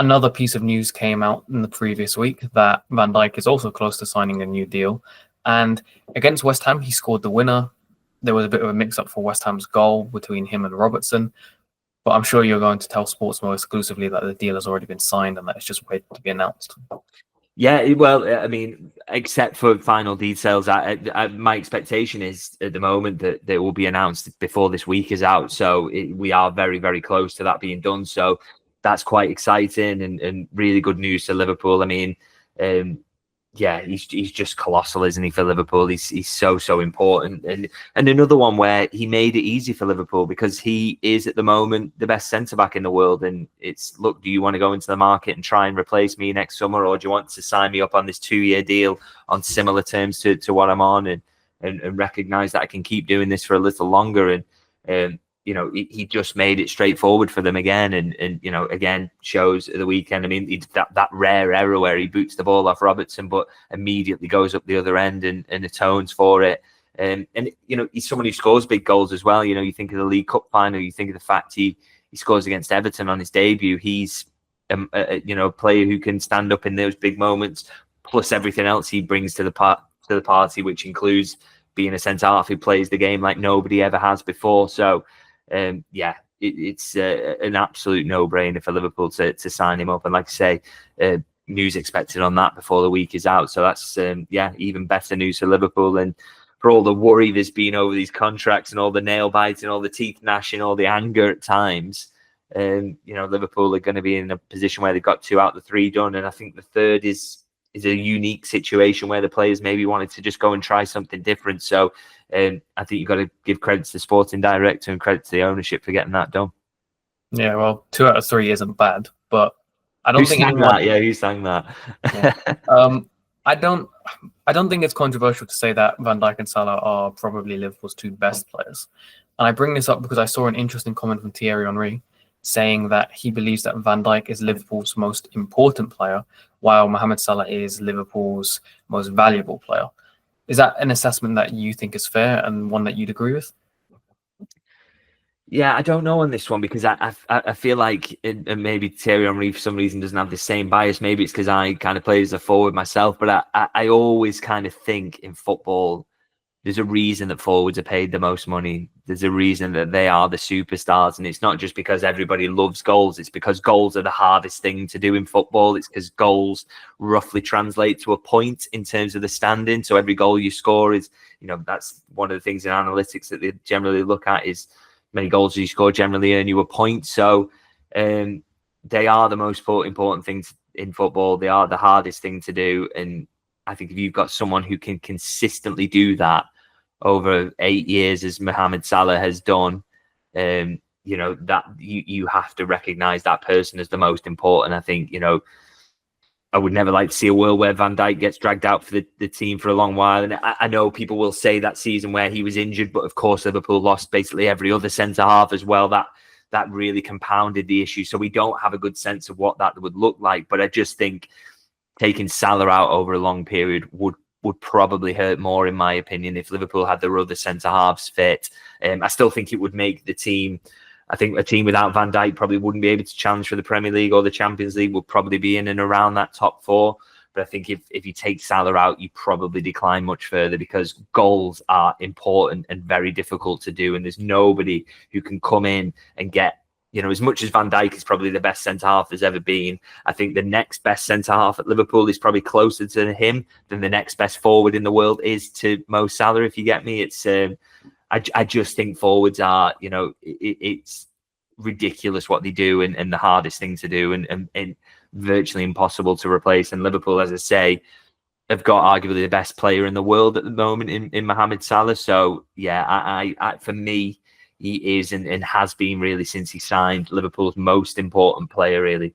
Another piece of news came out in the previous week that Van Dijk is also close to signing a new deal. And against West Ham, he scored the winner. There was a bit of a mix-up for West Ham's goal between him and Robertson. But I'm sure you're going to tell Sportsmo exclusively that the deal has already been signed and that it's just waiting to be announced. Yeah, well, I mean, except for final details, my expectation is at the moment that they will be announced before this week is out. So we are very, very close to that being done. So that's quite exciting and really good news to Liverpool. I mean, yeah, he's just colossal, isn't he, for Liverpool? He's so important. And another one where he made it easy for Liverpool because he is at the moment the best centre-back in the world. And it's, look, do you want to go into the market and try and replace me next summer, or do you want to sign me up on this 2-year deal on similar terms to what I'm on and recognise that I can keep doing this for a little longer? And you know, he just made it straightforward for them again, and you know, again shows at the weekend. I mean, that rare error where he boots the ball off Robertson, but immediately goes up the other end and atones for it. And you know, he's someone who scores big goals as well. You know, you think of the League Cup final, you think of the fact he scores against Everton on his debut. He's you know, a player who can stand up in those big moments, plus everything else he brings to the party, which includes being a centre half who plays the game like nobody ever has before. So. Yeah, it's an absolute no-brainer for Liverpool to sign him up. And like I say, news expected on that before the week is out. So that's, yeah, even better news for Liverpool. And for all the worry there's been over these contracts and all the nail biting, all the teeth gnashing, all the anger at times, you know, Liverpool are going to be in a position where they've got 2 out of the 3 done. And I think the third is a unique situation where the players maybe wanted to just go and try something different. So I think you've got to give credit to the sporting director and credit to the ownership for getting that done. Yeah, well, 2 out of 3 isn't bad, but I don't think anyone... that. Yeah, who sang that? Yeah. I don't think it's controversial to say that Van Dijk and Salah are probably Liverpool's 2 best players. And I bring this up because I saw an interesting comment from Thierry Henry saying that he believes that Van Dijk is Liverpool's most important player, while Mohamed Salah is Liverpool's most valuable player. Is that an assessment that you think is fair and one that you'd agree with? Yeah, I don't know on this one because I feel like and maybe Thierry Henry for some reason doesn't have the same bias. Maybe it's because I kind of play as a forward myself, but I always kind of think in football, there's a reason that forwards are paid the most money. There's a reason that they are the superstars. And it's not just because everybody loves goals. It's because goals are the hardest thing to do in football. It's because goals roughly translate to a point in terms of the standing. So every goal you score is, you know, that's one of the things in analytics that they generally look at is many goals you score generally earn you a point. So they are the most important things in football. They are the hardest thing to do. And I think if you've got someone who can consistently do that over 8 years, as Mohamed Salah has done, you know, that you have to recognize that person as the most important. I think, you know, I would never like to see a world where Van Dijk gets dragged out for the team for a long while. And I know people will say that season where he was injured, but of course Liverpool lost basically every other centre half as well. That really compounded the issue. So we don't have a good sense of what that would look like. But I just think taking Salah out over a long period would probably hurt more, in my opinion, if Liverpool had their other centre-halves fit. I still think it would make the team... I think a team without Van Dijk probably wouldn't be able to challenge for the Premier League or the Champions League, would probably be in and around that top 4. But I think if you take Salah out, you probably decline much further because goals are important and very difficult to do. And there's nobody who can come in and get, you know, as much as Van Dijk is probably the best centre-half there's ever been, I think the next best centre-half at Liverpool is probably closer to him than the next best forward in the world is to Mo Salah, if you get me. It's I just think forwards are, you know, it's ridiculous what they do and the hardest thing to do and virtually impossible to replace. And Liverpool, as I say, have got arguably the best player in the world at the moment in Mohamed Salah. So, yeah, I for me, he is and has been really since he signed Liverpool's most important player, really.